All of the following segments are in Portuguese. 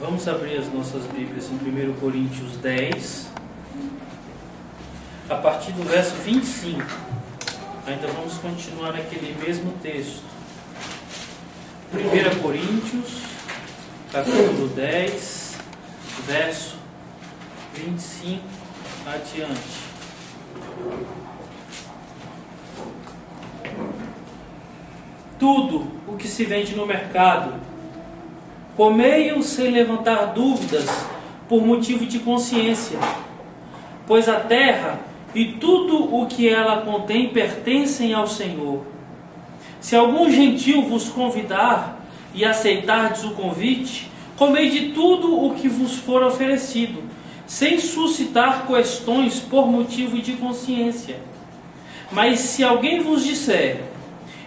Vamos abrir as nossas Bíblias em 1 Coríntios 10, a partir do verso 25. Ainda vamos continuar aquele mesmo texto. 1 Coríntios, capítulo 10, verso 25 adiante. Tudo o que se vende no mercado, comei-o sem levantar dúvidas por motivo de consciência, pois a terra e tudo o que ela contém pertencem ao Senhor. Se algum gentil vos convidar e aceitardes o convite, comei de tudo o que vos for oferecido, sem suscitar questões por motivo de consciência. Mas se alguém vos disser,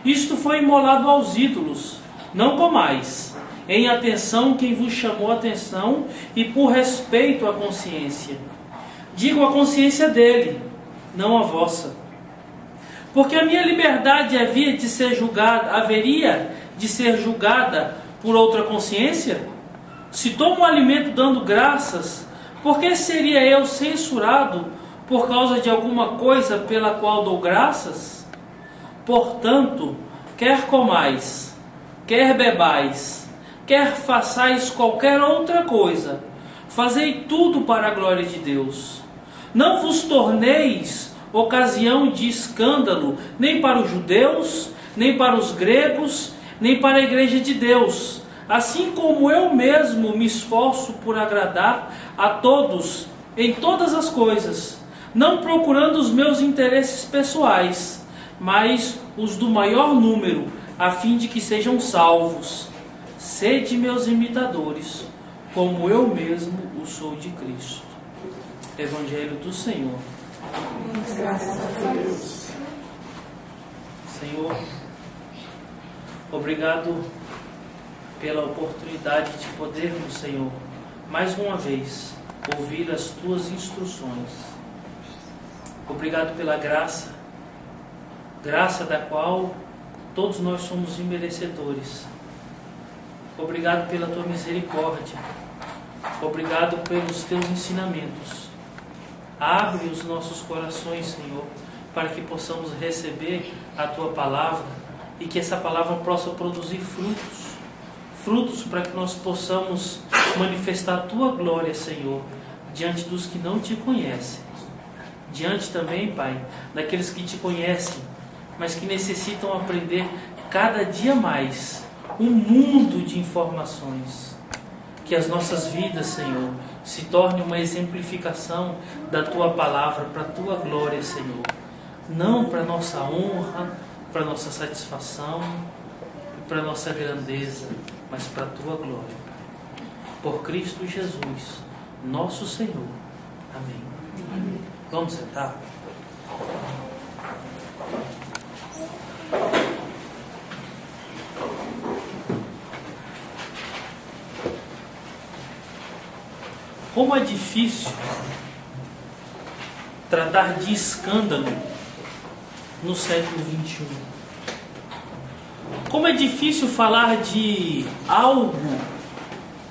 isto foi imolado aos ídolos, não comais, em atenção quem vos chamou a atenção e por respeito à consciência. Digo a consciência dele, não a vossa. Porque a minha liberdade haveria de ser julgada por outra consciência? Se tomo um alimento dando graças, por que seria eu censurado por causa de alguma coisa pela qual dou graças? Portanto, quer comais, quer bebais, quer façais qualquer outra coisa, fazei tudo para a glória de Deus. Não vos torneis ocasião de escândalo, nem para os judeus, nem para os gregos, nem para a igreja de Deus, assim como eu mesmo me esforço por agradar a todos em todas as coisas, não procurando os meus interesses pessoais, mas os do maior número, a fim de que sejam salvos. Sede meus imitadores, como eu mesmo o sou de Cristo. Evangelho do Senhor. Graças a Deus. Senhor, obrigado pela oportunidade de podermos, Senhor, mais uma vez, ouvir as Tuas instruções. Obrigado pela graça da qual todos nós somos imerecedores. Obrigado pela Tua misericórdia. Obrigado pelos Teus ensinamentos. Abre os nossos corações, Senhor, para que possamos receber a Tua palavra e que essa palavra possa produzir frutos para que nós possamos manifestar a Tua glória, Senhor, diante dos que não Te conhecem. Diante também, Pai, daqueles que Te conhecem, mas que necessitam aprender cada dia mais um mundo de informações. Que as nossas vidas, Senhor, se torne uma exemplificação da Tua palavra para a Tua glória, Senhor. Não para nossa honra, para nossa satisfação, para nossa grandeza, mas para a Tua glória. Por Cristo Jesus, nosso Senhor. Amém. Amém. Vamos sentar? Como é difícil tratar de escândalo no século XXI. Como é difícil falar de algo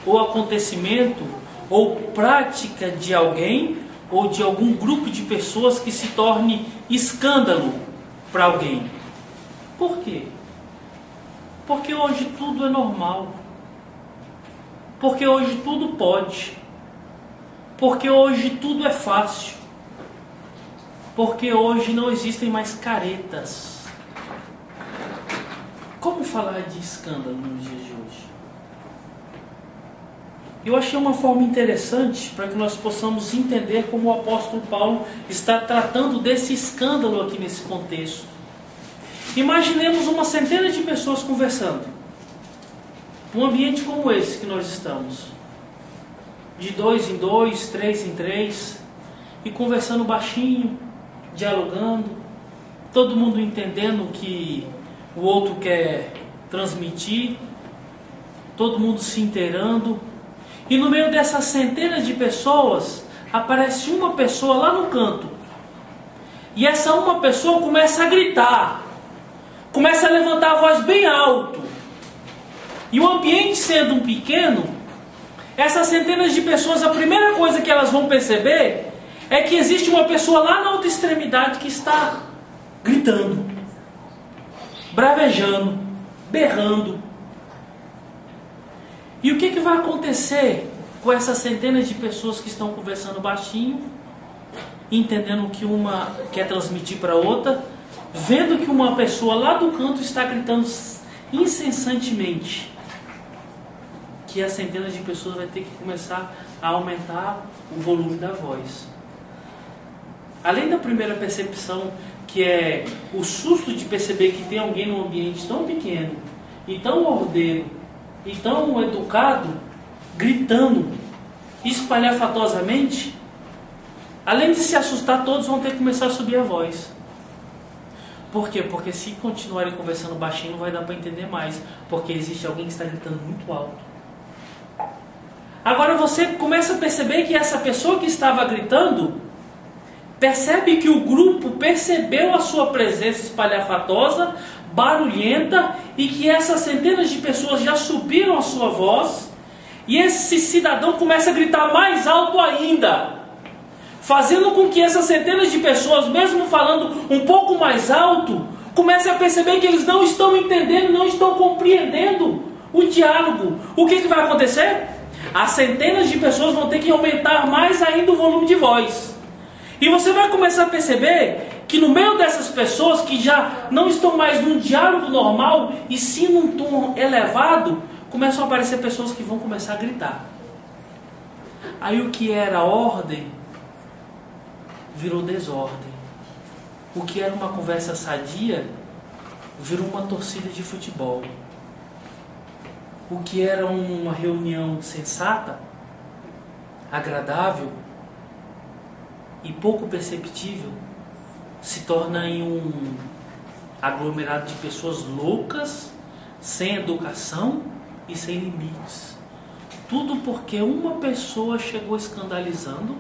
ou acontecimento ou prática de alguém ou de algum grupo de pessoas que se torne escândalo para alguém. Por quê? Porque hoje tudo é normal. Porque hoje tudo pode. Porque hoje tudo é fácil. Porque hoje não existem mais caretas. Como falar de escândalo nos dias de hoje? Eu achei uma forma interessante para que nós possamos entender como o apóstolo Paulo está tratando desse escândalo aqui nesse contexto. Imaginemos uma centena de pessoas conversando. Um ambiente como esse que nós estamos. De 2 em 2, 3 em 3, e conversando baixinho, dialogando, todo mundo entendendo o que o outro quer transmitir, todo mundo se inteirando, e no meio dessas centenas de pessoas, aparece uma pessoa lá no canto, e essa uma pessoa começa a gritar, começa a levantar a voz bem alto, e o ambiente sendo um pequeno, essas centenas de pessoas, a primeira coisa que elas vão perceber é que existe uma pessoa lá na outra extremidade que está gritando, bravejando, berrando. E o que vai acontecer com essas centenas de pessoas que estão conversando baixinho, entendendo que uma quer transmitir para outra, vendo que uma pessoa lá do canto está gritando incessantemente? Que as centenas de pessoas vai ter que começar a aumentar o volume da voz. Além da primeira percepção, que é o susto de perceber que tem alguém num ambiente tão pequeno, e tão ordeiro, e tão educado, gritando espalhafatosamente, além de se assustar, todos vão ter que começar a subir a voz. Por quê? Porque se continuarem conversando baixinho, não vai dar para entender mais, porque existe alguém que está gritando muito alto. Agora você começa a perceber que essa pessoa que estava gritando percebe que o grupo percebeu a sua presença espalhafatosa, barulhenta, e que essas centenas de pessoas já subiram a sua voz, e esse cidadão começa a gritar mais alto ainda, fazendo com que essas centenas de pessoas, mesmo falando um pouco mais alto, comecem a perceber que eles não estão entendendo, não estão compreendendo o diálogo. O que vai acontecer? As centenas de pessoas vão ter que aumentar mais ainda o volume de voz. E você vai começar a perceber que no meio dessas pessoas que já não estão mais num diálogo normal, e sim num tom elevado, começam a aparecer pessoas que vão começar a gritar. Aí o que era ordem virou desordem. O que era uma conversa sadia virou uma torcida de futebol. O que era uma reunião sensata, agradável e pouco perceptível, se torna em um aglomerado de pessoas loucas, sem educação e sem limites. Tudo porque uma pessoa chegou escandalizando,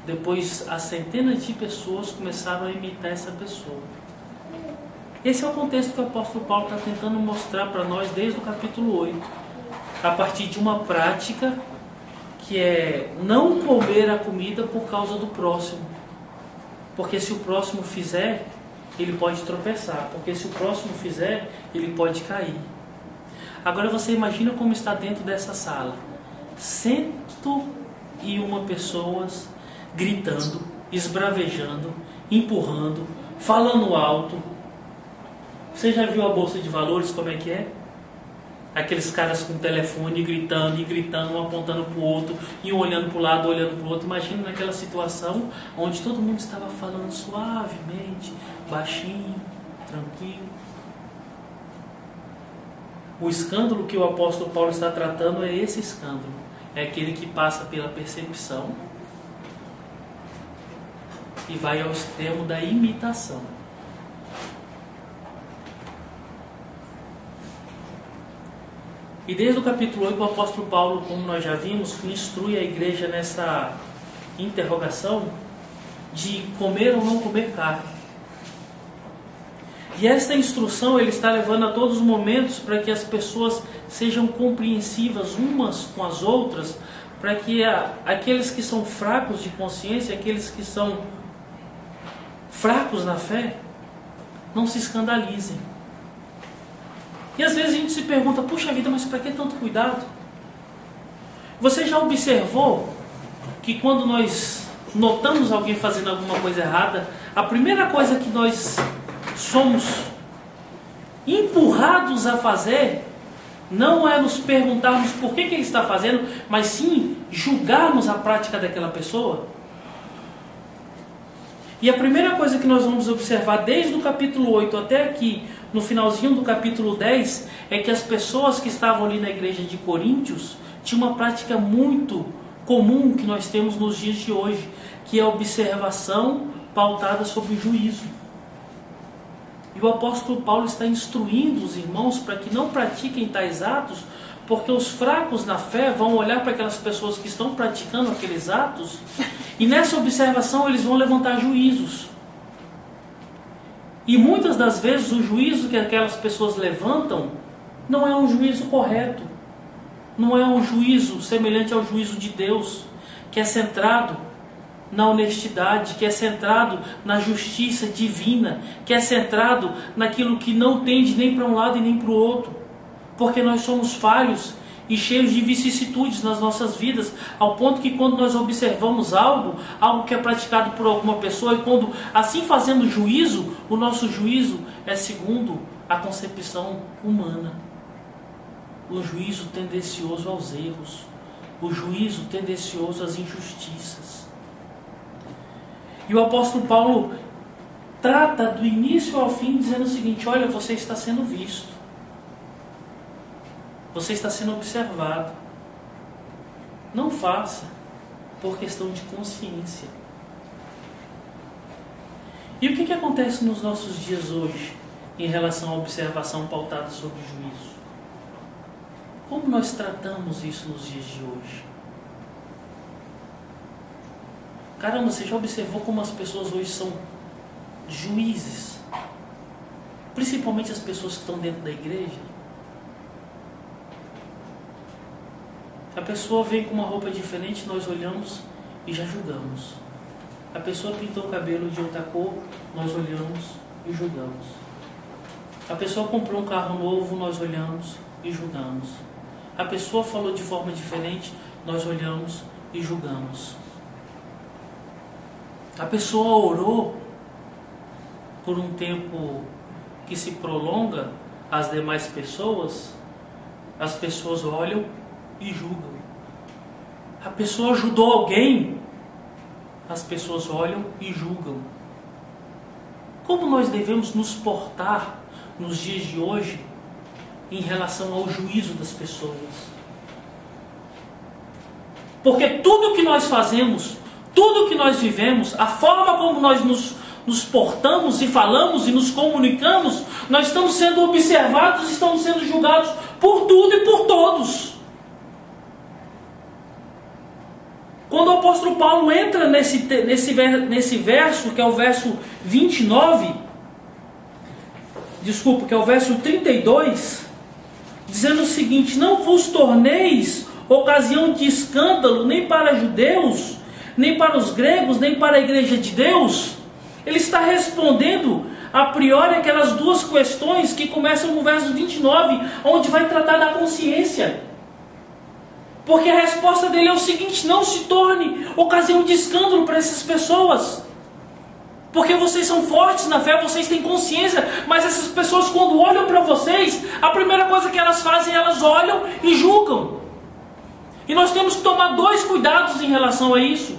depois as centenas de pessoas começaram a imitar essa pessoa. Esse é o contexto que o apóstolo Paulo está tentando mostrar para nós desde o capítulo 8, a partir de uma prática que é não comer a comida por causa do próximo. Porque se o próximo fizer, ele pode tropeçar. Porque se o próximo fizer, ele pode cair. Agora você imagina como está dentro dessa sala. 101 pessoas gritando, esbravejando, empurrando, falando alto. Você já viu a bolsa de valores como é que é? Aqueles caras com o telefone gritando, um apontando para o outro, e um olhando para o lado, olhando para o outro. Imagina naquela situação onde todo mundo estava falando suavemente, baixinho, tranquilo. O escândalo que o apóstolo Paulo está tratando é esse escândalo. É aquele que passa pela percepção e vai ao extremo da imitação. E desde o capítulo 8, o apóstolo Paulo, como nós já vimos, instrui a igreja nessa interrogação de comer ou não comer carne. E esta instrução ele está levando a todos os momentos para que as pessoas sejam compreensivas umas com as outras, para que aqueles que são fracos de consciência, aqueles que são fracos na fé, não se escandalizem. E às vezes a gente se pergunta, puxa vida, mas para que tanto cuidado? Você já observou que quando nós notamos alguém fazendo alguma coisa errada, a primeira coisa que nós somos empurrados a fazer não é nos perguntarmos por que ele está fazendo, mas sim julgarmos a prática daquela pessoa? E a primeira coisa que nós vamos observar desde o capítulo 8 até aqui, no finalzinho do capítulo 10, é que as pessoas que estavam ali na igreja de Coríntios tinham uma prática muito comum que nós temos nos dias de hoje, que é a observação pautada sobre o juízo. E o apóstolo Paulo está instruindo os irmãos para que não pratiquem tais atos, porque os fracos na fé vão olhar para aquelas pessoas que estão praticando aqueles atos, e nessa observação eles vão levantar juízos. E muitas das vezes o juízo que aquelas pessoas levantam não é um juízo correto. não é um juízo semelhante ao juízo de Deus, que é centrado na honestidade, que é centrado na justiça divina, que é centrado naquilo que não tende nem para um lado e nem para o outro, porque nós somos falhos e cheios de vicissitudes nas nossas vidas, ao ponto que quando nós observamos algo que é praticado por alguma pessoa, e quando assim fazemos juízo, o nosso juízo é segundo a concepção humana, o juízo tendencioso aos erros, o juízo tendencioso às injustiças. E o apóstolo Paulo trata do início ao fim dizendo o seguinte: olha, você está sendo visto, você está sendo observado. Não faça por questão de consciência. E o que acontece nos nossos dias hoje em relação à observação pautada sobre juízo? Como nós tratamos isso nos dias de hoje? Caramba, você já observou como as pessoas hoje são juízes? Principalmente as pessoas que estão dentro da igreja. A pessoa vem com uma roupa diferente, nós olhamos e já julgamos. A pessoa pintou o cabelo de outra cor, nós olhamos e julgamos. A pessoa comprou um carro novo, nós olhamos e julgamos. A pessoa falou de forma diferente, nós olhamos e julgamos. A pessoa orou por um tempo que se prolonga às demais pessoas, as pessoas olham e julgam. A pessoa ajudou alguém, as pessoas olham e julgam. Como nós devemos nos portar nos dias de hoje em relação ao juízo das pessoas? Porque tudo que nós fazemos, tudo que nós vivemos, a forma como nós nos portamos e falamos e nos comunicamos, nós estamos sendo observados, estamos sendo julgados por tudo e por todos. Quando o apóstolo Paulo entra nesse verso, que é o verso 29, que é o verso 32, dizendo o seguinte: não vos torneis ocasião de escândalo, nem para judeus, nem para os gregos, nem para a igreja de Deus. Ele está respondendo a priori aquelas duas questões que começam no verso 29, onde vai tratar da consciência. Porque a resposta dele é o seguinte: não se torne ocasião de escândalo para essas pessoas. Porque vocês são fortes na fé, vocês têm consciência, mas essas pessoas, quando olham para vocês, a primeira coisa que elas fazem, elas olham e julgam. E nós temos que tomar dois cuidados em relação a isso.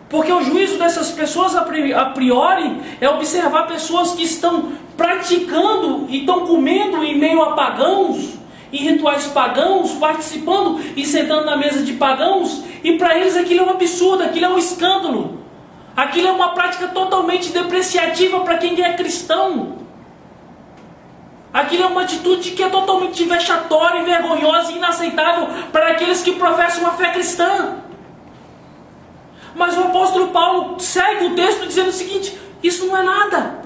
Porque o juízo dessas pessoas, a priori, é observar pessoas que estão praticando e estão comendo em meio a pagãos, em rituais pagãos, participando e sentando na mesa de pagãos, e para eles aquilo é um absurdo, aquilo é um escândalo. Aquilo é uma prática totalmente depreciativa para quem é cristão. Aquilo é uma atitude que é totalmente vexatória, vergonhosa e inaceitável para aqueles que professam uma fé cristã. Mas o apóstolo Paulo segue o texto dizendo o seguinte: isso não é nada.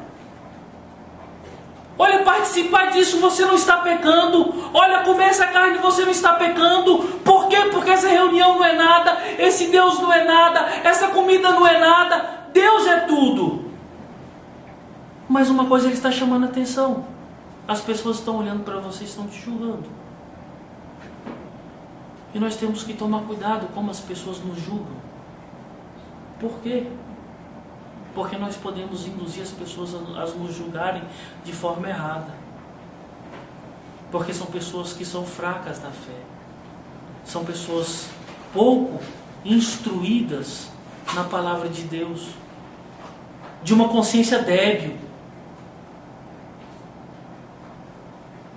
Olha, participar disso você não está pecando. Olha, comer essa carne você não está pecando. Por quê? Porque essa reunião não é nada. Esse Deus não é nada. Essa comida não é nada. Deus é tudo. Mas uma coisa ele está chamando a atenção: as pessoas estão olhando para você e estão te julgando. E nós temos que tomar cuidado como as pessoas nos julgam. Por quê? Porque nós podemos induzir as pessoas a nos julgarem de forma errada. Porque são pessoas que são fracas na fé. São pessoas pouco instruídas na palavra de Deus. De uma consciência débil.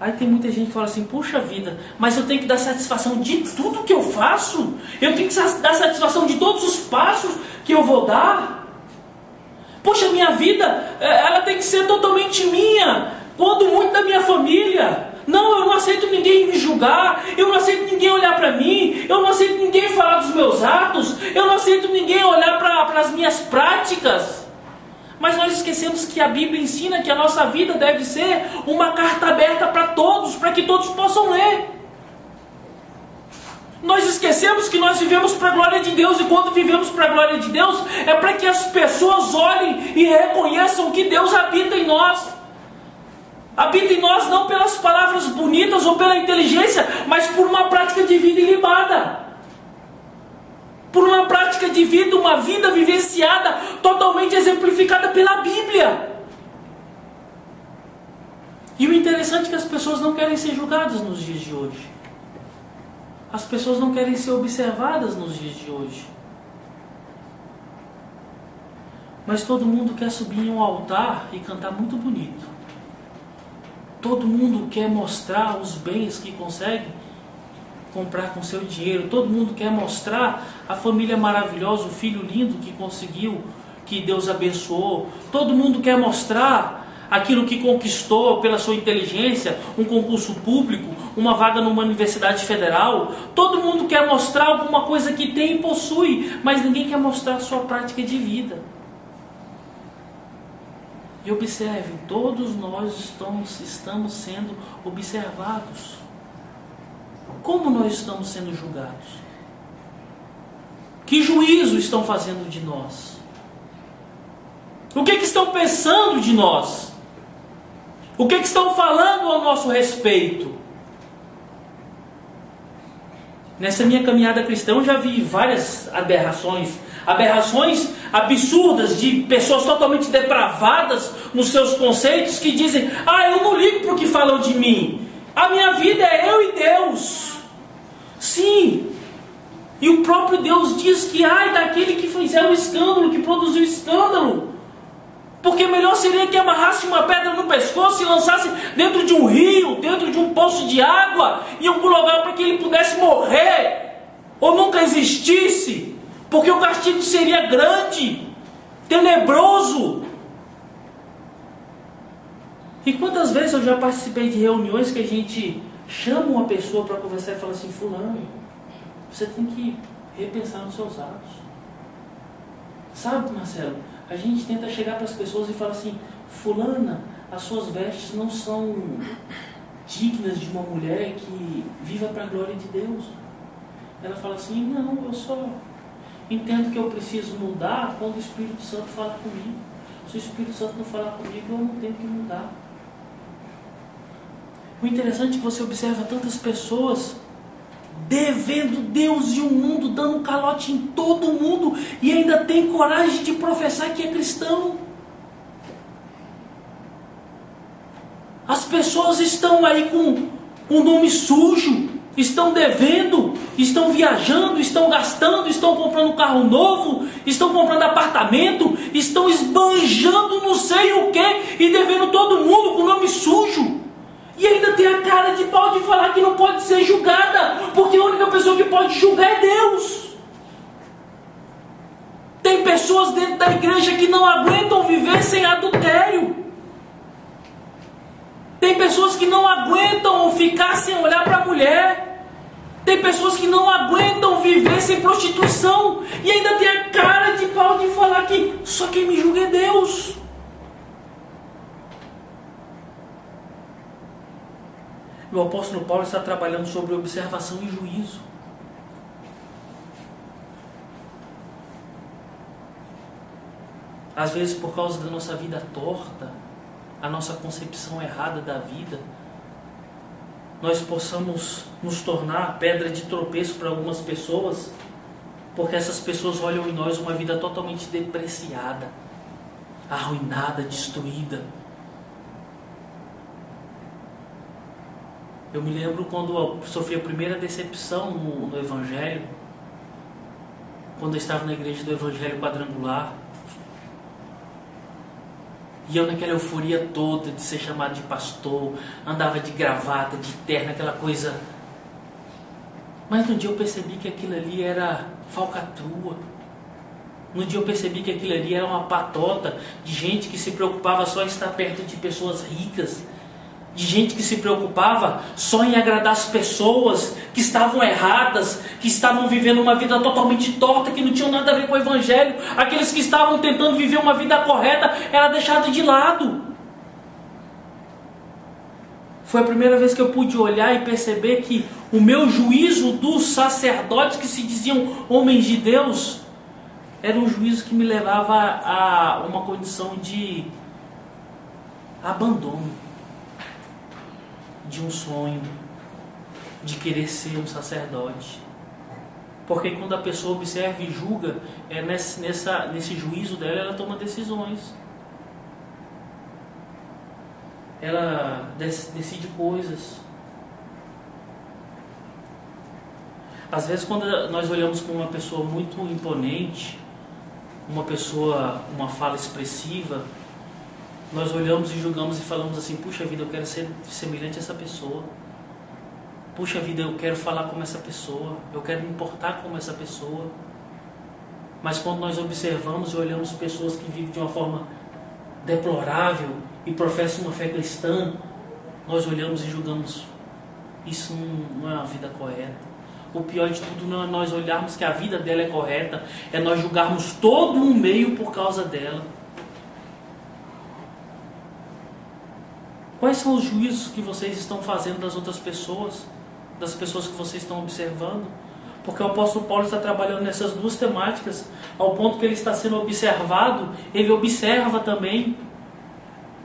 Aí tem muita gente que fala assim: puxa vida, mas eu tenho que dar satisfação de tudo que eu faço? Eu tenho que dar satisfação de todos os passos que eu vou dar? Puxa, minha vida, ela tem que ser totalmente minha, quando muito da minha família. Não, eu não aceito ninguém me julgar, eu não aceito ninguém olhar para mim, eu não aceito ninguém falar dos meus atos, eu não aceito ninguém olhar para as minhas práticas. Mas nós esquecemos que a Bíblia ensina que a nossa vida deve ser uma carta aberta para todos, para que todos possam ler. Nós esquecemos que nós vivemos para a glória de Deus, e quando vivemos para a glória de Deus, é para que as pessoas olhem e reconheçam que Deus habita em nós. Habita em nós não pelas palavras bonitas ou pela inteligência, mas por uma prática de vida ilibada. Por uma prática de vida, uma vida vivenciada, totalmente exemplificada pela Bíblia. E o interessante é que as pessoas não querem ser julgadas nos dias de hoje. As pessoas não querem ser observadas nos dias de hoje. Mas todo mundo quer subir em um altar e cantar muito bonito. Todo mundo quer mostrar os bens que consegue comprar com seu dinheiro. Todo mundo quer mostrar a família maravilhosa, o filho lindo que conseguiu, que Deus abençoou. Todo mundo quer mostrar aquilo que conquistou pela sua inteligência, um concurso público, uma vaga numa universidade federal. Todo mundo quer mostrar alguma coisa que tem e possui, mas ninguém quer mostrar a sua prática de vida. E observe, todos nós estamos sendo observados. Como nós estamos sendo julgados? Que juízo estão fazendo de nós? O que estão pensando de nós? O que estão falando ao nosso respeito? Nessa minha caminhada cristã eu já vi várias aberrações absurdas de pessoas totalmente depravadas nos seus conceitos, que dizem: eu não ligo para o que falam de mim, a minha vida é eu e Deus. Sim, e o próprio Deus diz que daquele que fizer um escândalo, que produziu escândalo, porque melhor seria que amarrasse uma pedra no pescoço e lançasse dentro de um rio, dentro de um poço de água, em algum lugar, para que ele pudesse morrer, ou nunca existisse, porque o castigo seria grande, tenebroso. E quantas vezes eu já participei de reuniões que a gente chama uma pessoa para conversar e fala assim: fulano, você tem que repensar nos seus atos. Sabe, Marcelo, a gente tenta chegar para as pessoas e falar assim: fulana, as suas vestes não são dignas de uma mulher que viva para a glória de Deus. Ela fala assim: não, eu só entendo que eu preciso mudar quando o Espírito Santo fala comigo. Se o Espírito Santo não falar comigo, eu não tenho que mudar. O interessante é que você observa tantas pessoas devendo Deus e o mundo, dando calote em todo mundo, e ainda tem coragem de professar que é cristão. As pessoas estão aí com o nome sujo, estão devendo, estão viajando, estão gastando, estão comprando carro novo, estão comprando apartamento, estão esbanjando não sei o que e devendo todo mundo com o nome sujo. E ainda tem a cara de pau de falar que não pode ser julgada, porque a única pessoa que pode julgar é Deus. Tem pessoas dentro da igreja que não aguentam viver sem adultério. Tem pessoas que não aguentam ficar sem olhar para a mulher. Tem pessoas que não aguentam viver sem prostituição. E ainda tem a cara de pau de falar que só quem me julga é Deus. O apóstolo Paulo está trabalhando sobre observação e juízo. Às vezes, por causa da nossa vida torta, a nossa concepção errada da vida, nós possamos nos tornar pedra de tropeço para algumas pessoas, porque essas pessoas olham em nós uma vida totalmente depreciada, arruinada, destruída. Eu me lembro quando eu sofri a primeira decepção no Evangelho, quando eu estava na igreja do Evangelho Quadrangular, e eu naquela euforia toda de ser chamado de pastor, andava de gravata, de terno, aquela coisa. Mas no dia eu percebi que aquilo ali era falcatrua. No dia eu percebi que aquilo ali era uma patota de gente que se preocupava só em estar perto de pessoas ricas, de gente que se preocupava só em agradar as pessoas que estavam erradas, que estavam vivendo uma vida totalmente torta, que não tinham nada a ver com o Evangelho. Aqueles que estavam tentando viver uma vida correta era deixado de lado. Foi a primeira vez que eu pude olhar e perceber que o meu juízo dos sacerdotes que se diziam homens de Deus era um juízo que me levava a uma condição de abandono, de um sonho, de querer ser um sacerdote. Porque quando a pessoa observa e julga, nesse juízo dela, ela toma decisões. Ela decide coisas. Às vezes, quando nós olhamos para uma pessoa muito imponente, uma fala expressiva, nós olhamos e julgamos e falamos assim: puxa vida, eu quero ser semelhante a essa pessoa. Puxa vida, eu quero falar como essa pessoa, eu quero me importar como essa pessoa. Mas quando nós observamos e olhamos pessoas que vivem de uma forma deplorável e professam uma fé cristã, nós olhamos e julgamos: isso não é uma vida correta. O pior de tudo não é nós olharmos que a vida dela é correta, é nós julgarmos todo um meio por causa dela. Quais são os juízos que vocês estão fazendo das outras pessoas, das pessoas que vocês estão observando? Porque o apóstolo Paulo está trabalhando nessas duas temáticas, ao ponto que ele está sendo observado, ele observa também.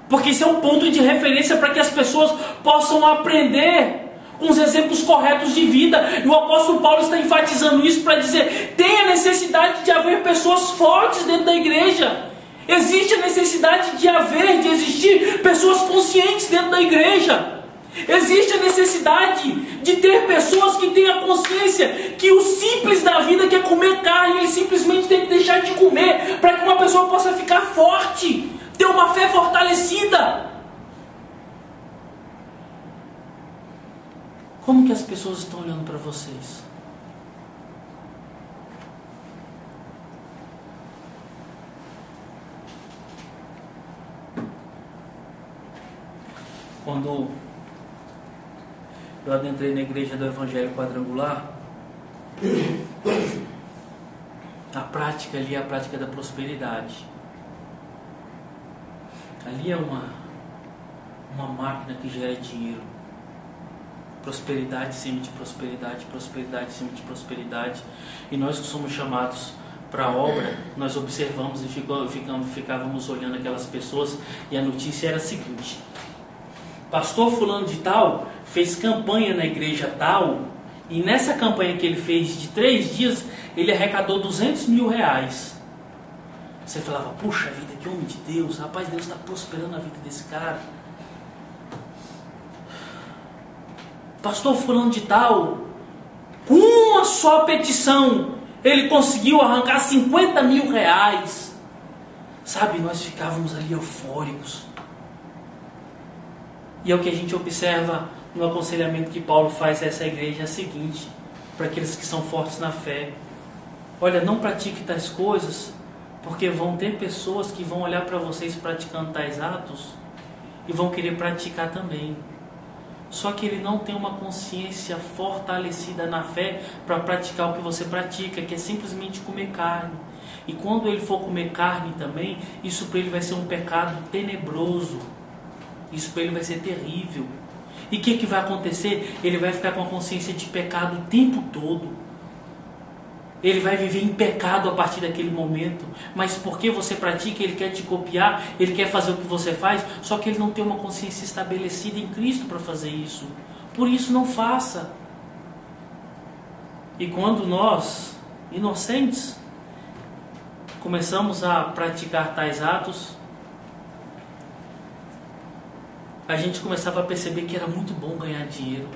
Porque isso é um ponto de referência para que as pessoas possam aprender com os exemplos corretos de vida. E o apóstolo Paulo está enfatizando isso para dizer: tem a necessidade de haver pessoas fortes dentro da igreja. Existe a necessidade de existir pessoas conscientes dentro da igreja. Existe a necessidade de ter pessoas que tenham consciência que o simples da vida, que é comer carne, ele simplesmente tem que deixar de comer para que uma pessoa possa ficar forte, ter uma fé fortalecida. Como que as pessoas estão olhando para vocês? Quando eu adentrei na igreja do Evangelho Quadrangular, a prática ali é a prática da prosperidade. Ali é uma máquina que gera dinheiro. Prosperidade em cima de prosperidade, prosperidade em cima de prosperidade. E nós que somos chamados para a obra, nós observamos e ficávamos olhando aquelas pessoas, e a notícia era a seguinte: pastor fulano de tal fez campanha na igreja tal, e nessa campanha que ele fez de 3 dias, ele arrecadou 200 mil reais. Você falava: puxa vida, que homem de Deus, rapaz, Deus está prosperando a vida desse cara. Pastor fulano de tal, com uma só petição, ele conseguiu arrancar 50 mil reais. Sabe, nós ficávamos ali eufóricos. E é o que a gente observa no aconselhamento que Paulo faz a essa igreja, é o seguinte, para aqueles que são fortes na fé: olha, não pratique tais coisas, porque vão ter pessoas que vão olhar para vocês praticando tais atos e vão querer praticar também. Só que ele não tem uma consciência fortalecida na fé para praticar o que você pratica, que é simplesmente comer carne. E quando ele for comer carne também, isso para ele vai ser um pecado tenebroso. Isso para ele vai ser terrível. E o que vai acontecer? Ele vai ficar com a consciência de pecado o tempo todo. Ele vai viver em pecado a partir daquele momento. Mas porque você pratica, ele quer te copiar, ele quer fazer o que você faz, só que ele não tem uma consciência estabelecida em Cristo para fazer isso. Por isso, não faça. E quando nós, inocentes, começamos a praticar tais atos, a gente começava a perceber que era muito bom ganhar dinheiro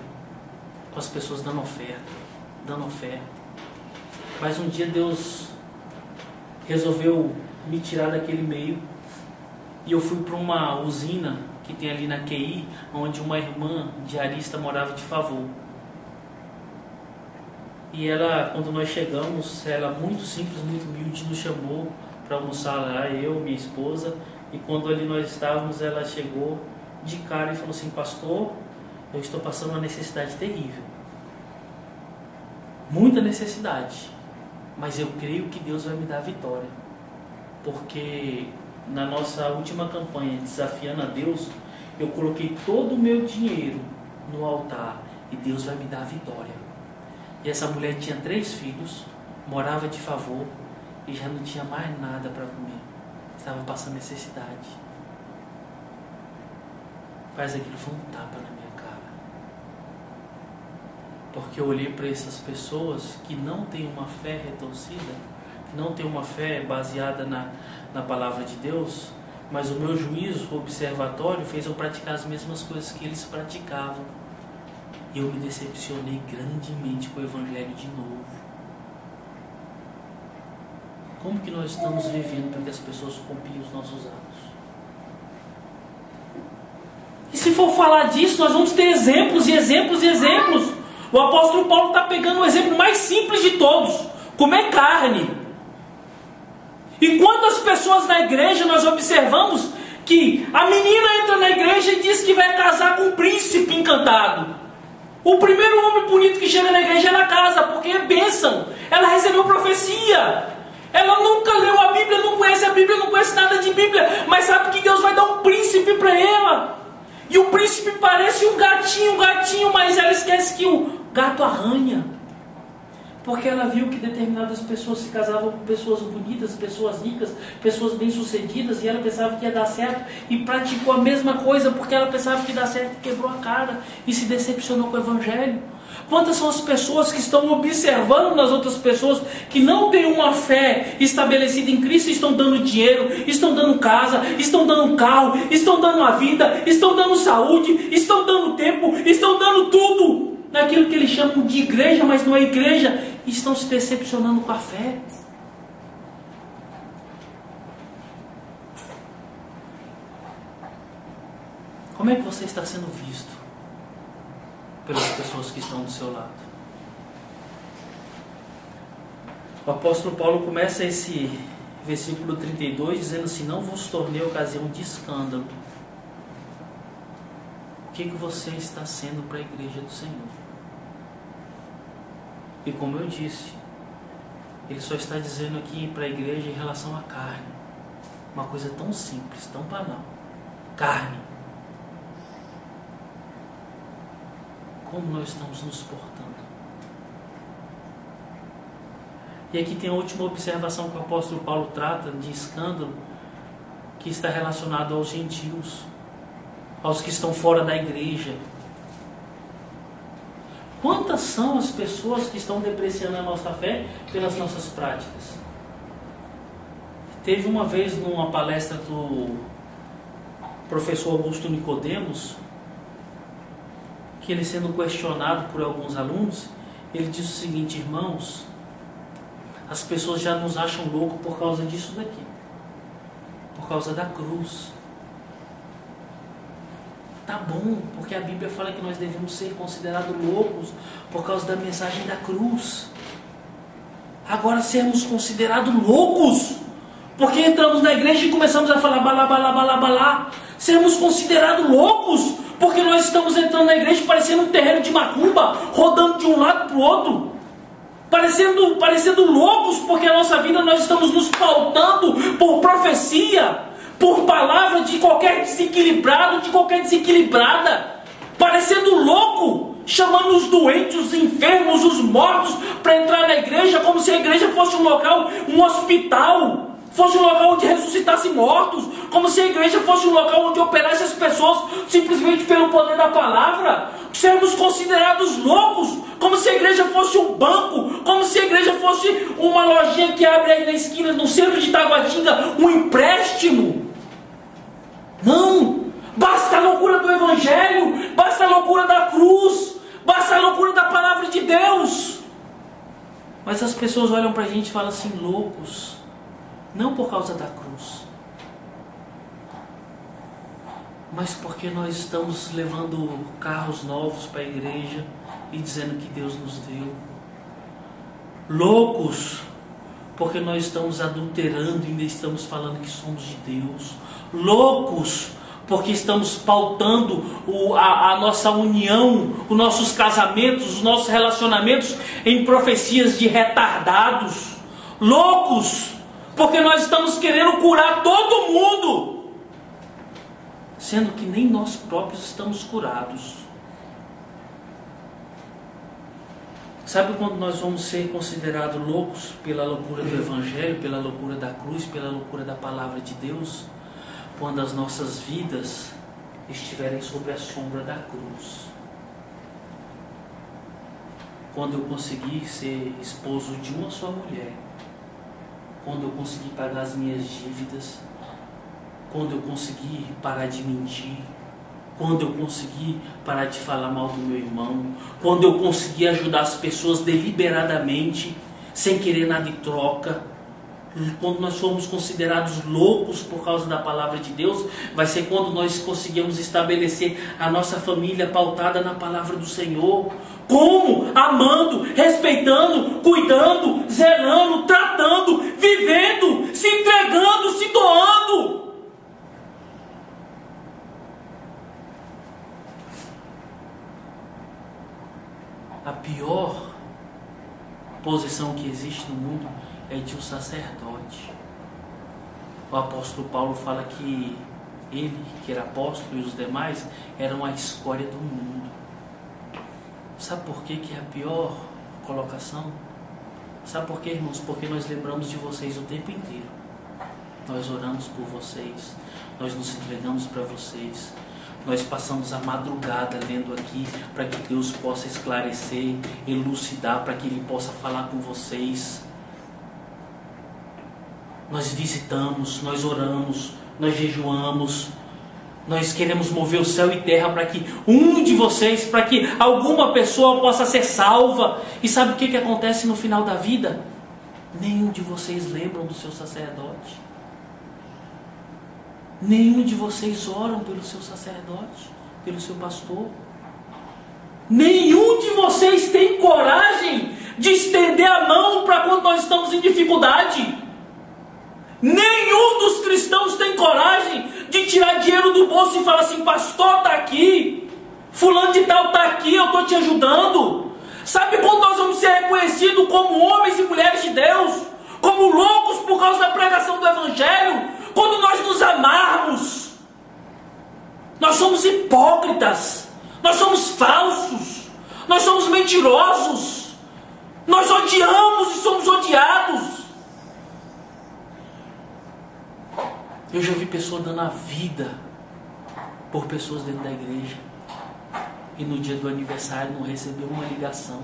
com as pessoas dando oferta. Mas um dia Deus resolveu me tirar daquele meio, e eu fui para uma usina que tem ali na QI, onde uma irmã diarista morava de favor. E ela, quando nós chegamos, ela muito simples, muito humilde, nos chamou para almoçar lá, eu, minha esposa. E quando ali nós estávamos, ela chegou de cara e falou assim: pastor, eu estou passando uma necessidade terrível, muita necessidade, mas eu creio que Deus vai me dar a vitória, porque na nossa última campanha, Desafiando a Deus, eu coloquei todo o meu dinheiro no altar e Deus vai me dar a vitória. E essa mulher tinha 3 filhos, morava de favor e já não tinha mais nada para comer. Estava passando necessidade. Mas aquilo foi um tapa na minha cara. Porque eu olhei para essas pessoas que não têm uma fé retorcida, que não têm uma fé baseada na palavra de Deus, mas o meu juízo observatório fez eu praticar as mesmas coisas que eles praticavam. E eu me decepcionei grandemente com o Evangelho de novo. Como que nós estamos vivendo para que as pessoas copiem os nossos atos? E se for falar disso, nós vamos ter exemplos e exemplos e exemplos. O apóstolo Paulo está pegando o exemplo mais simples de todos: comer carne. E quantas pessoas na igreja nós observamos que a menina entra na igreja e diz que vai casar com um príncipe encantado. O primeiro homem bonito que chega na igreja ela casa, porque é bênção. Ela recebeu profecia. Ela nunca leu a Bíblia, não conhece a Bíblia, não conhece nada de Bíblia, mas sabe que Deus vai dar um príncipe para ela. E o príncipe parece um gatinho, mas ela esquece que o gato arranha. Porque ela viu que determinadas pessoas se casavam com pessoas bonitas, pessoas ricas, pessoas bem-sucedidas, e ela pensava que ia dar certo, e praticou a mesma coisa, porque ela pensava que ia dar certo e quebrou a cara, e se decepcionou com o Evangelho. Quantas são as pessoas que estão observando nas outras pessoas, que não têm uma fé estabelecida em Cristo, estão dando dinheiro, estão dando casa, estão dando carro, estão dando a vida, estão dando saúde, estão dando tempo, estão dando tudo naquilo que eles chamam de igreja, mas não é igreja, e estão se decepcionando com a fé. Como é que você está sendo visto pelas pessoas que estão do seu lado? O apóstolo Paulo começa esse versículo 32 dizendo assim: não vos tornei ocasião de escândalo. O que você está sendo para a igreja do Senhor? E como eu disse, ele só está dizendo aqui para a igreja em relação à carne. Uma coisa tão simples, tão banal. Carne. Como nós estamos nos portando? E aqui tem a última observação que o apóstolo Paulo trata de escândalo, que está relacionado aos gentios, aos que estão fora da igreja. Quantas são as pessoas que estão depreciando a nossa fé pelas nossas práticas? Teve uma vez numa palestra do professor Augusto Nicodemos, que ele sendo questionado por alguns alunos, ele disse o seguinte: irmãos, as pessoas já nos acham loucos por causa disso daqui, por causa da cruz. Tá bom, porque a Bíblia fala que nós devemos ser considerados loucos por causa da mensagem da cruz. Agora, sermos considerados loucos porque entramos na igreja e começamos a falar balá, balá, balá, balá. Sermos considerados loucos porque nós estamos entrando na igreja parecendo um terreno de macumba, rodando de um lado para o outro. Parecendo loucos porque a nossa vida nós estamos nos pautando por profecia, por palavra de qualquer desequilibrado, de qualquer desequilibrada, parecendo louco, chamando os doentes, os enfermos, os mortos para entrar na igreja, como se a igreja fosse um local, um hospital, fosse um local onde ressuscitasse mortos, como se a igreja fosse um local onde operasse as pessoas simplesmente pelo poder da palavra. Sermos considerados loucos, como se a igreja fosse um banco, como se a igreja fosse uma lojinha que abre aí na esquina, no centro de Taguatinga, um empréstimo. Não, basta a loucura do Evangelho, basta a loucura da cruz, basta a loucura da palavra de Deus. Mas as pessoas olham para a gente e falam assim: loucos, não por causa da cruz, mas porque nós estamos levando carros novos para a igreja e dizendo que Deus nos deu. Loucos porque nós estamos adulterando e ainda estamos falando que somos de Deus. Loucos porque estamos pautando a nossa união, os nossos casamentos, os nossos relacionamentos em profecias de retardados. Loucos porque nós estamos querendo curar todo mundo. sendo que nem nós próprios estamos curados. Sabe quando nós vamos ser considerados loucos pela loucura do Evangelho, pela loucura da cruz, pela loucura da palavra de Deus? Quando as nossas vidas estiverem sob a sombra da cruz. Quando eu conseguir ser esposo de uma só mulher, quando eu conseguir pagar as minhas dívidas, quando eu conseguir parar de mentir, quando eu conseguir parar de falar mal do meu irmão, quando eu conseguir ajudar as pessoas deliberadamente, sem querer nada em troca, quando nós formos considerados loucos por causa da palavra de Deus, vai ser quando nós conseguimos estabelecer a nossa família pautada na palavra do Senhor. Como? Amando, respeitando, cuidando, zelando, tratando, vivendo, se entregando, se doando. A pior posição que existe no mundo é de um sacerdote. O apóstolo Paulo fala que ele, que era apóstolo, e os demais eram a escória do mundo. Sabe por que é a pior colocação? Sabe por quê, irmãos? Porque nós lembramos de vocês o tempo inteiro. Nós oramos por vocês, nós nos entregamos para vocês. Nós passamos a madrugada lendo aqui para que Deus possa esclarecer, elucidar, para que Ele possa falar com vocês. Nós visitamos, nós oramos, nós jejuamos, nós queremos mover o céu e terra para que um de vocês, para que alguma pessoa possa ser salva. E sabe o que acontece no final da vida? Nenhum de vocês lembram do seu sacerdote. Nenhum de vocês oram pelo seu sacerdote, pelo seu pastor. Nenhum de vocês tem coragem de estender a mão para quando nós estamos em dificuldade. Nenhum dos cristãos tem coragem de tirar dinheiro do bolso e falar assim: pastor, está aqui, fulano de tal está aqui, eu estou te ajudando. Sabe quando nós vamos ser reconhecidos como homens e mulheres de Deus, como loucos por causa da pregação do Evangelho? Quando nós nos amarmos. Nós somos hipócritas, nós somos falsos, nós somos mentirosos, nós odiamos e somos odiados. Eu já vi pessoas dando a vida por pessoas dentro da igreja e no dia do aniversário não recebeu uma ligação.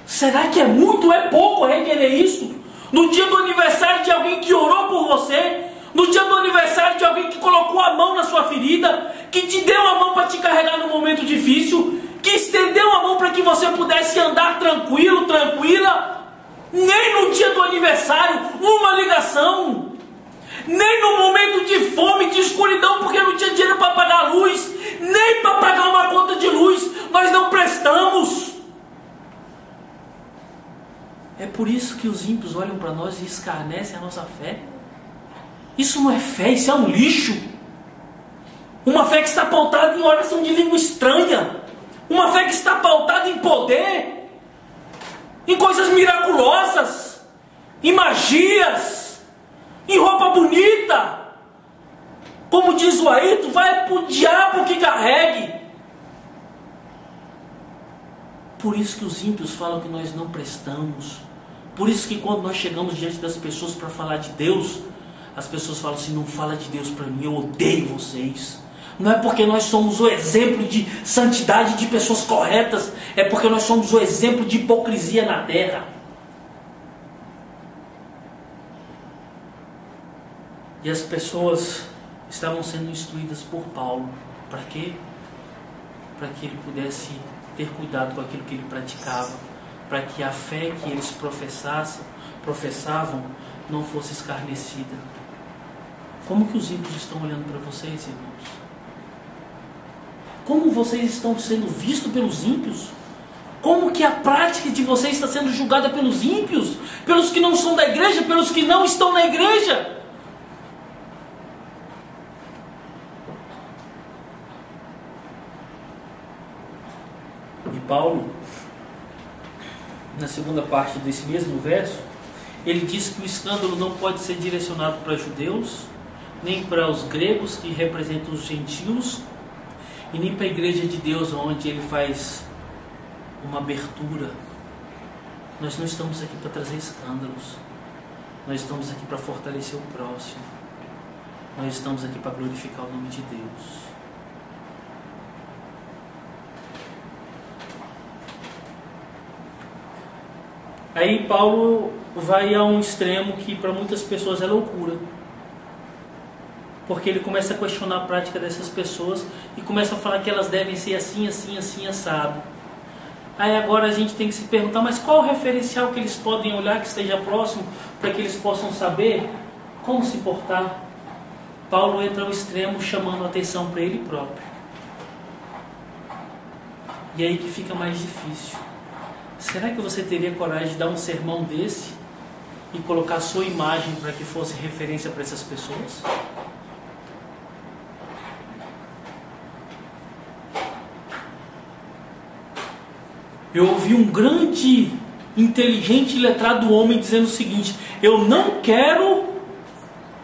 Será que é muito ou é pouco requerer isso? No dia do aniversário de alguém que orou por você, no dia do aniversário de alguém que colocou a mão na sua ferida, que te deu a mão para te carregar no momento difícil, que estendeu a mão para que você pudesse andar tranquilo, tranquila. Nem no dia do aniversário, uma ligação. Nem no momento de fome, de escuridão, porque não tinha dinheiro para pagar a luz, nem para pagar uma conta de luz, nós não prestamos. É por isso que os ímpios olham para nós e escarnecem a nossa fé. Isso não é fé, isso é um lixo. Uma fé que está pautada em oração de língua estranha. Uma fé que está pautada em poder, em coisas miraculosas, em magias, em roupa bonita. Como diz o Ayrton, vai pro diabo que carregue. Por isso que os ímpios falam que nós não prestamos. Por isso que quando nós chegamos diante das pessoas para falar de Deus, as pessoas falam assim: não fala de Deus para mim, eu odeio vocês. Não é porque nós somos o exemplo de santidade, de pessoas corretas, é porque nós somos o exemplo de hipocrisia na terra. E as pessoas estavam sendo instruídas por Paulo. Para quê? Para que ele pudesse ter cuidado com aquilo que ele praticava, para que a fé que eles professavam não fosse escarnecida. Como que os ímpios estão olhando para vocês, irmãos? Como vocês estão sendo vistos pelos ímpios? Como que a prática de vocês está sendo julgada pelos ímpios? Pelos que não são da igreja, pelos que não estão na igreja? E Paulo, na segunda parte desse mesmo verso, ele diz que o escândalo não pode ser direcionado para judeus, nem para os gregos, que representam os gentios, e nem para a igreja de Deus, onde ele faz uma abertura. Nós não estamos aqui para trazer escândalos. Nós estamos aqui para fortalecer o próximo. Nós estamos aqui para glorificar o nome de Deus. Aí Paulo vai a um extremo que para muitas pessoas é loucura. Porque ele começa a questionar a prática dessas pessoas e começa a falar que elas devem ser assim, assim, assim, assado. Aí agora a gente tem que se perguntar, mas qual o referencial que eles podem olhar que esteja próximo para que eles possam saber como se portar? Paulo entra ao extremo chamando a atenção para ele próprio. E aí que fica mais difícil. Será que você teria coragem de dar um sermão desse e colocar a sua imagem para que fosse referência para essas pessoas? Eu ouvi um grande, inteligente e letrado homem dizendo o seguinte: eu não quero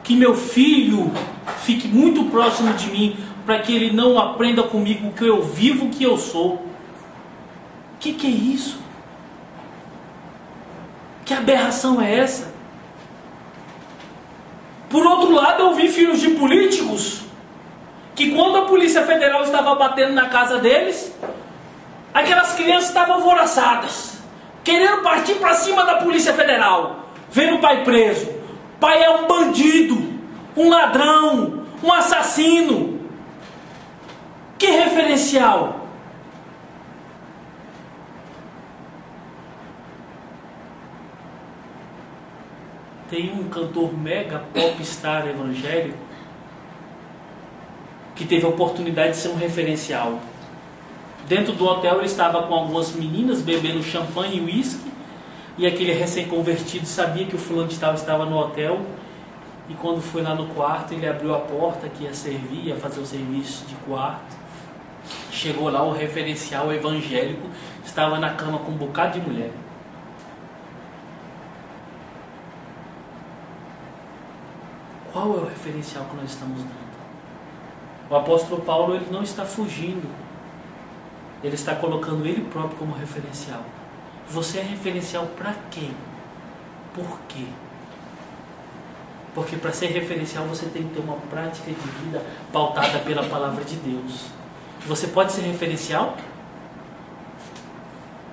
que meu filho fique muito próximo de mim para que ele não aprenda comigo o que eu vivo, o que eu sou. O que é isso? Que aberração é essa? Por outro lado, eu vi filhos de políticos que quando a Polícia Federal estava batendo na casa deles, aquelas crianças estavam alvoroçadas, querendo partir para cima da Polícia Federal, vendo o pai preso. O pai é um bandido, um ladrão, um assassino. Que referencial? Tem um cantor mega popstar evangélico que teve a oportunidade de ser um referencial. Dentro do hotel ele estava com algumas meninas bebendo champanhe e uísque, e aquele recém-convertido sabia que o fulano de tal estava no hotel, e quando foi lá no quarto ele abriu a porta que ia servir, ia fazer o serviço de quarto. Chegou lá, o referencial evangélico estava na cama com um bocado de mulher. Qual é o referencial que nós estamos dando? O apóstolo Paulo, ele não está fugindo. Ele está colocando ele próprio como referencial. Você é referencial para quem? Por quê? Porque para ser referencial você tem que ter uma prática de vida pautada pela palavra de Deus. Você pode ser referencial?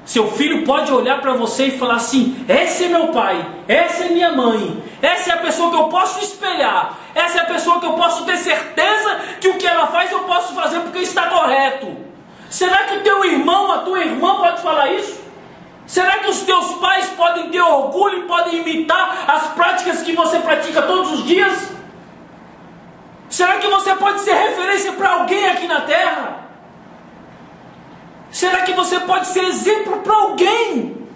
Seu filho pode olhar para você e falar assim: esse é meu pai, essa é minha mãe, essa é a pessoa que eu posso espelhar, essa é a pessoa que eu posso ter certeza que o que ela faz eu posso fazer porque está correto. Será que o teu irmão, a tua irmã pode falar isso? Será que os teus pais podem ter orgulho e podem imitar as práticas que você pratica todos os dias? Será que você pode ser referência para alguém aqui na terra? Será que você pode ser exemplo para alguém?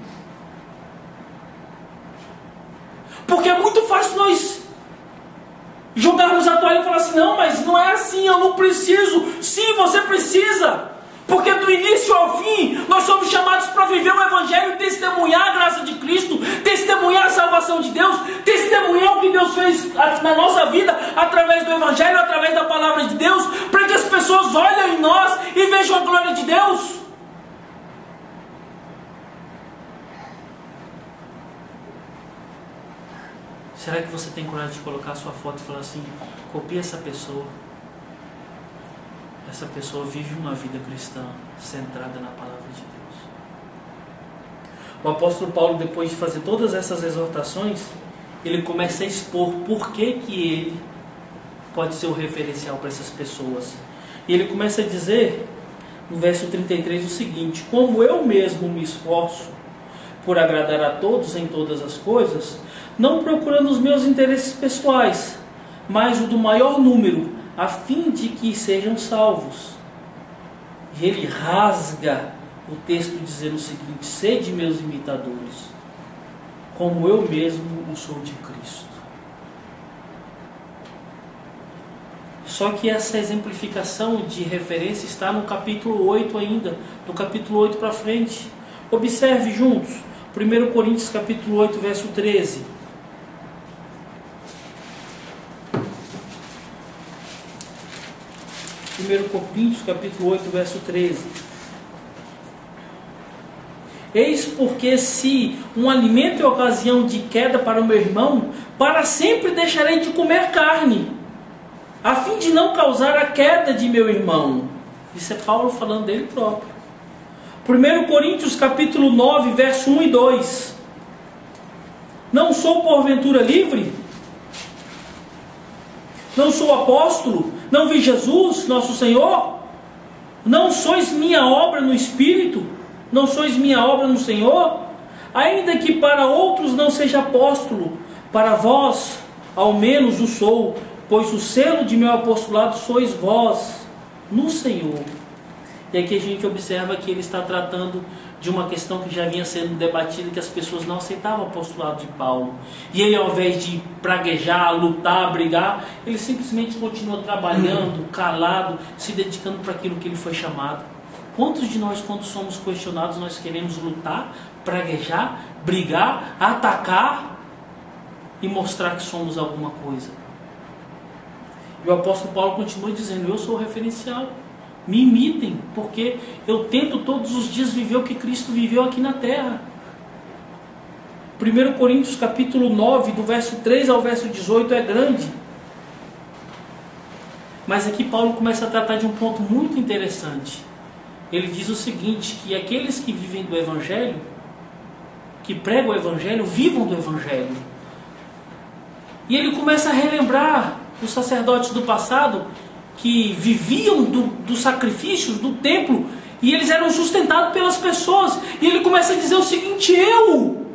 Porque é muito fácil nós jogarmos a toalha e falar assim: não, mas não é assim, eu não preciso. Sim, você precisa. Porque do início ao fim, nós somos chamados para viver o Evangelho, testemunhar a graça de Cristo, testemunhar a salvação de Deus, testemunhar o que Deus fez na nossa vida, através do Evangelho, através da palavra de Deus, para que as pessoas olhem em nós e vejam a glória de Deus. Será que você tem coragem de colocar a sua foto e falar assim: copia essa pessoa? Essa pessoa vive uma vida cristã centrada na palavra de Deus. O apóstolo Paulo, depois de fazer todas essas exortações, ele começa a expor por que ele pode ser o referencial para essas pessoas. E ele começa a dizer, no verso 33, o seguinte: como eu mesmo me esforço por agradar a todos em todas as coisas, não procurando os meus interesses pessoais, mas o do maior número, a fim de que sejam salvos. E ele rasga o texto dizendo o seguinte: sede meus imitadores, como eu mesmo o sou de Cristo. Só que essa exemplificação de referência está no capítulo 8 ainda, do capítulo 8 para frente. Observe juntos, 1 Coríntios capítulo 8, verso 13. 1 Coríntios, capítulo 8, verso 13. Eis porque se um alimento é ocasião de queda para o meu irmão, para sempre deixarei de comer carne, a fim de não causar a queda de meu irmão. Isso é Paulo falando dele próprio. 1 Coríntios capítulo 9, verso 1 e 2. Não sou porventura livre? Não sou apóstolo? Não vi Jesus, nosso Senhor? Não sois minha obra no Espírito? Não sois minha obra no Senhor? Ainda que para outros não seja apóstolo, para vós ao menos o sou, pois o selo de meu apostolado sois vós no Senhor. E aqui a gente observa que ele está tratando de uma questão que já vinha sendo debatida, que as pessoas não aceitavam o apostolado de Paulo. E ele, ao invés de praguejar, lutar, brigar, ele simplesmente continua trabalhando, calado, se dedicando para aquilo que ele foi chamado. Quantos de nós, quando somos questionados, nós queremos lutar, praguejar, brigar, atacar e mostrar que somos alguma coisa? E o apóstolo Paulo continua dizendo: eu sou o referencial. Me imitem, porque eu tento todos os dias viver o que Cristo viveu aqui na terra. 1 Coríntios capítulo 9, do verso 3 ao verso 18 é grande. Mas aqui Paulo começa a tratar de um ponto muito interessante. Ele diz o seguinte, que aqueles que vivem do Evangelho, que pregam o Evangelho, vivam do Evangelho. E ele começa a relembrar os sacerdotes do passado, que viviam dos sacrifícios do templo, e eles eram sustentados pelas pessoas. E ele começa a dizer o seguinte: eu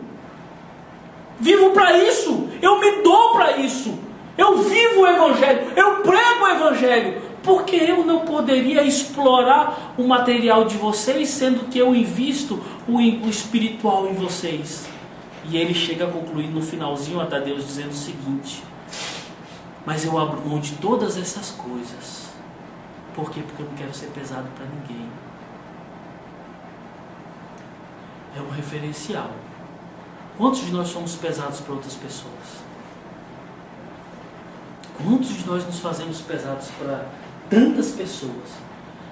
vivo para isso, eu me dou para isso, eu vivo o Evangelho, eu prego o Evangelho, porque eu não poderia explorar o material de vocês, sendo que eu invisto o espiritual em vocês. E ele chega a concluir no finalzinho a Deus dizendo o seguinte: mas eu abro mão de todas essas coisas. Por quê? Porque eu não quero ser pesado para ninguém. É um referencial. Quantos de nós somos pesados para outras pessoas? Quantos de nós nos fazemos pesados para tantas pessoas?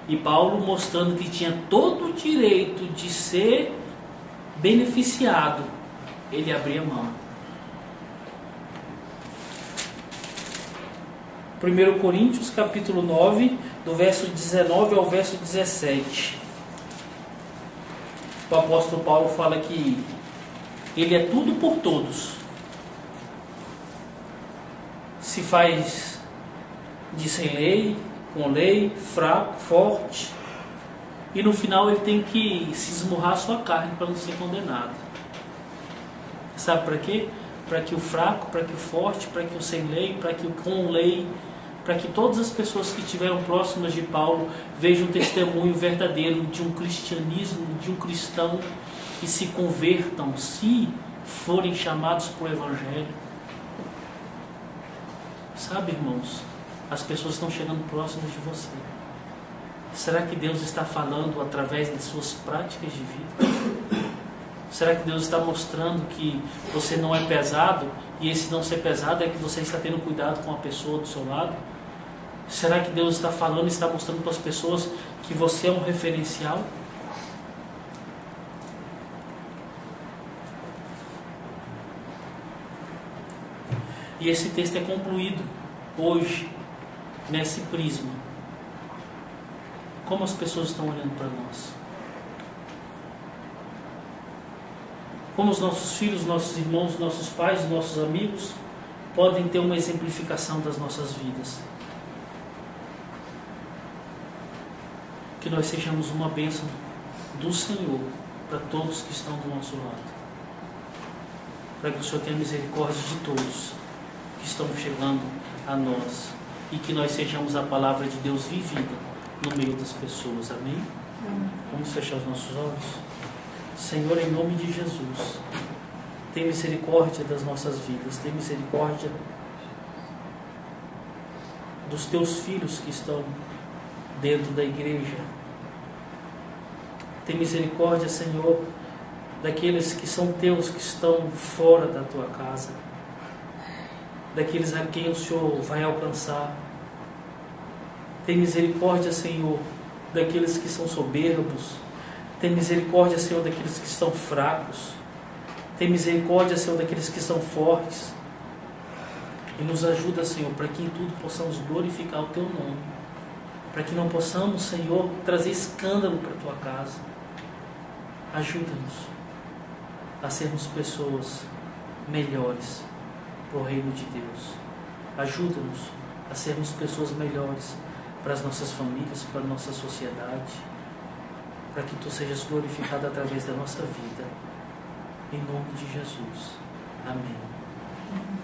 E Paulo, mostrando que tinha todo o direito de ser beneficiado, ele abria mão. 1 Coríntios capítulo 9, do verso 19 ao verso 17. O apóstolo Paulo fala que ele é tudo por todos. Se faz de sem lei, com lei, fraco, forte. E no final ele tem que se esmurrar a sua carne para não ser condenado. Sabe para quê? Para que o fraco, para que o forte, para que o sem lei, para que o com lei, para que todas as pessoas que estiveram próximas de Paulo vejam o testemunho verdadeiro de um cristianismo, de um cristão, e se convertam, se forem chamados para o Evangelho. Sabe, irmãos, as pessoas estão chegando próximas de você. Será que Deus está falando através de suas práticas de vida? Será que Deus está mostrando que você não é pesado, e esse não ser pesado é que você está tendo cuidado com a pessoa do seu lado? Será que Deus está falando e está mostrando para as pessoas que você é um referencial? E esse texto é concluído hoje, nesse prisma. Como as pessoas estão olhando para nós? Como os nossos filhos, nossos irmãos, nossos pais, nossos amigos podem ter uma exemplificação das nossas vidas? Que nós sejamos uma bênção do Senhor para todos que estão do nosso lado. Para que o Senhor tenha misericórdia de todos que estão chegando a nós. E que nós sejamos a palavra de Deus vivida no meio das pessoas. Amém? Vamos fechar os nossos olhos? Senhor, em nome de Jesus, tem misericórdia das nossas vidas, tem misericórdia dos teus filhos que estão dentro da igreja. Tem misericórdia, Senhor, daqueles que são teus, que estão fora da tua casa, daqueles a quem o Senhor vai alcançar. Tem misericórdia, Senhor, daqueles que são soberbos. Tem misericórdia, Senhor, daqueles que são fracos. Tem misericórdia, Senhor, daqueles que são fortes. E nos ajuda, Senhor, para que em tudo possamos glorificar o Teu nome. Para que não possamos, Senhor, trazer escândalo para a Tua casa. Ajuda-nos a sermos pessoas melhores para o reino de Deus. Ajuda-nos a sermos pessoas melhores para as nossas famílias, para a nossa sociedade, para que Tu sejas glorificado através da nossa vida. Em nome de Jesus. Amém.